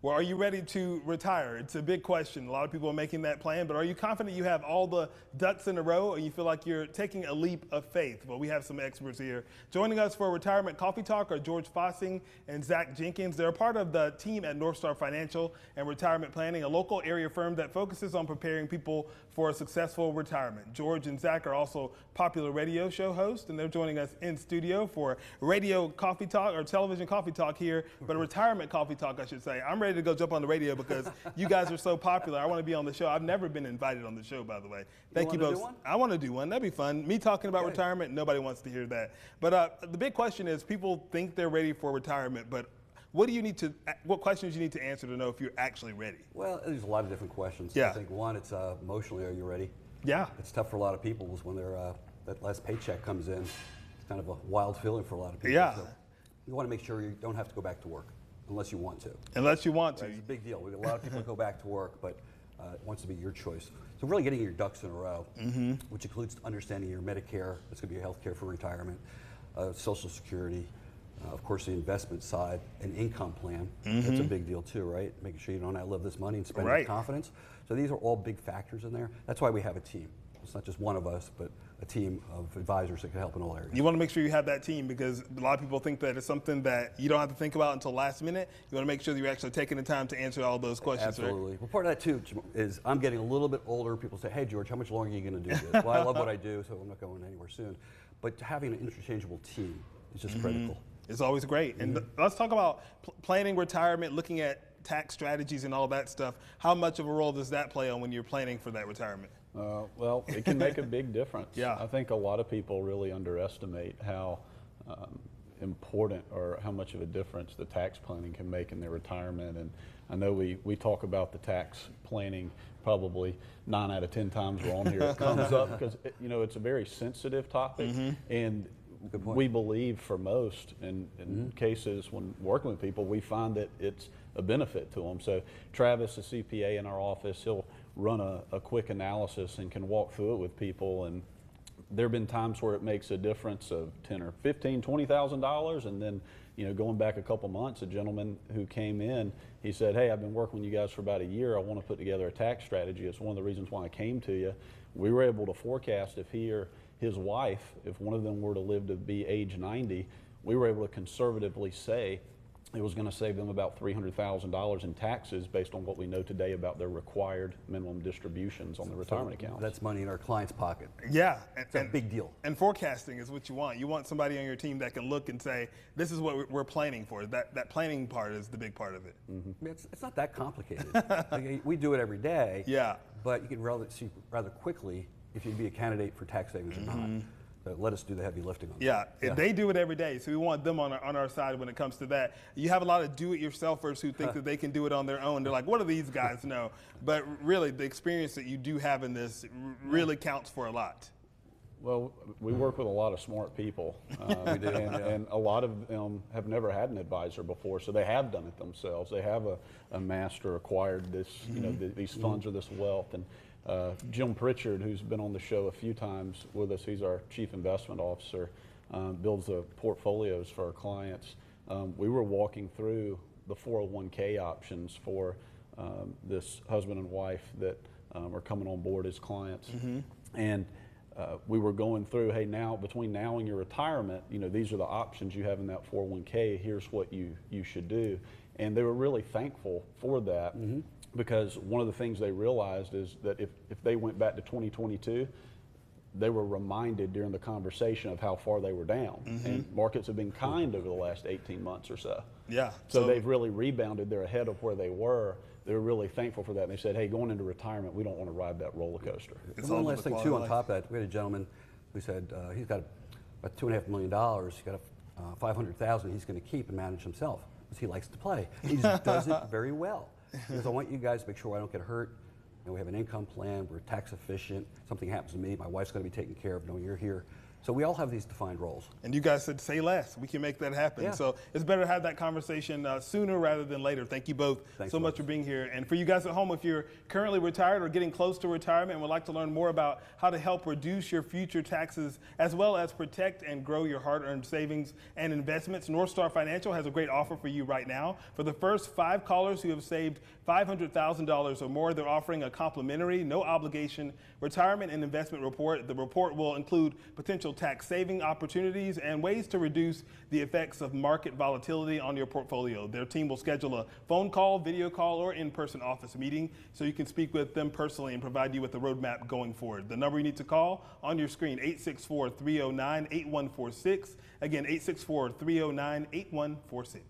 Well, are you ready to retire? It's a big question. A lot of people are making that plan, but are you confident you have all the ducks in a row and you feel like you're taking a leap of faith? Well, we have some experts here. Joining us for Retirement Coffee Talk are George Fossing and Zach Jenkins. They're a part of the team at Northstar Financial and Retirement Planning, a local area firm that focuses on preparing people for a successful retirement. George and Zach are also popular radio show hosts, and they're joining us in studio for radio coffee talk, or television coffee talk here, but a retirement coffee talk, I should say. I'm ready to go jump on the radio because you guys are so popular. I want to be on the show. I've never been invited on the show, by the way. Thank you both. I want to do one. That'd be fun. Me talking about retirement, nobody wants to hear that. But the big question is, people think they're ready for retirement, but what questions you need to answer to know if you're actually ready? Well, there's a lot of different questions. Yeah. I think one, it's emotionally, are you ready? Yeah. It's tough for a lot of people when that last paycheck comes in. It's kind of a wild feeling for a lot of people. Yeah. So you want to make sure you don't have to go back to work unless you want to. Unless you want to. Right? It's a big deal. We have a lot of people go back to work, but it wants to be your choice. So really getting your ducks in a row, which includes understanding your Medicare, that's going to be your health care for retirement, Social Security, of course the investment side, an income plan. That's a big deal too, right? Making sure you don't outlive this money and spend it with confidence. So these are all big factors in there. That's why we have a team. It's not just one of us, but a team of advisors that can help in all areas. You want to make sure you have that team because a lot of people think that it's something that you don't have to think about until last minute. You want to make sure that you're actually taking the time to answer all those questions. Absolutely. Right? Well, part of that too is I'm getting a little bit older. People say, hey, George, how much longer are you going to do this? Well, I love what I do, so I'm not going anywhere soon. But having an interchangeable team is just critical. It's always great. And let's talk about planning retirement, looking at tax strategies and all that stuff. How much of a role does that play on when you're planning for that retirement? Well, it can make a big difference. Yeah. I think a lot of people really underestimate how important or how much of a difference the tax planning can make in their retirement. And I know we talk about the tax planning probably 9 out of 10 times we're on here. It comes up because it's a very sensitive topic, and we believe for most in cases when working with people, we find that it's a benefit to them. So Travis, the CPA in our office, he'll run a quick analysis and can walk through it with people. And there have been times where it makes a difference of $10,000 or $15,000, $20,000, and then going back a couple months, a gentleman who came in, he said, hey, I've been working with you guys for about a year. I want to put together a tax strategy. It's one of the reasons why I came to you. We were able to forecast if he or his wife, if one of them were to live to be age 90, we were able to conservatively say it was going to save them about $300,000 in taxes based on what we know today about their required minimum distributions on the retirement accounts. That's money in our client's pocket. Yeah. It's a big deal. And forecasting is what you want. You want somebody on your team that can look and say, this is what we're planning for. That planning part is the big part of it. It's not that complicated. We do it every day. Yeah. But you can see rather quickly if you'd be a candidate for tax savings or not. But let us do the heavy lifting on that. Yeah, they do it every day, so we want them on our side when it comes to that. You have a lot of do-it-yourselfers who think that they can do it on their own. They're like, what do these guys know? But really, the experience that you do have in this really counts for a lot. Well, we work with a lot of smart people, and a lot of them have never had an advisor before, so they have done it themselves. They have a master acquired this, these funds or this wealth. And Jim Pritchard, who's been on the show a few times with us, he's our chief investment officer, builds the portfolios for our clients. We were walking through the 401k options for this husband and wife that are coming on board as clients. And we were going through, hey, now between now and your retirement, these are the options you have in that 401k. Here's what you should do. And they were really thankful for that. Because one of the things they realized is that if they went back to 2022, they were reminded during the conversation of how far they were down. And markets have been kind over the last 18 months or so. Yeah. So they've really rebounded. They're ahead of where they were. They were really thankful for that. And they said, hey, going into retirement, we don't want to ride that roller coaster. And one last thing, too, on top of that, we had a gentleman who said he's got about $2.5 million. He's got $500,000 he's going to keep and manage himself because he likes to play. He just does it very well. Because I want you guys to make sure I don't get hurt. We have an income plan. We're tax efficient. Something happens to me, my wife's going to be taken care of. No, you're here. So we all have these defined roles. And you guys said say less. We can make that happen. Yeah. So it's better to have that conversation sooner rather than later. Thank you both so much for being here. And for you guys at home, if you're currently retired or getting close to retirement and would like to learn more about how to help reduce your future taxes as well as protect and grow your hard-earned savings and investments, Northstar Financial has a great offer for you right now. For the first 5 callers who have saved $500,000 or more, they're offering a complimentary, no obligation retirement and investment report. The report will include potential tax saving opportunities and ways to reduce the effects of market volatility on your portfolio. Their team will schedule a phone call, video call, or in-person office meeting so you can speak with them personally and provide you with a roadmap going forward. The number you need to call on your screen, 864-309-8146. Again, 864-309-8146.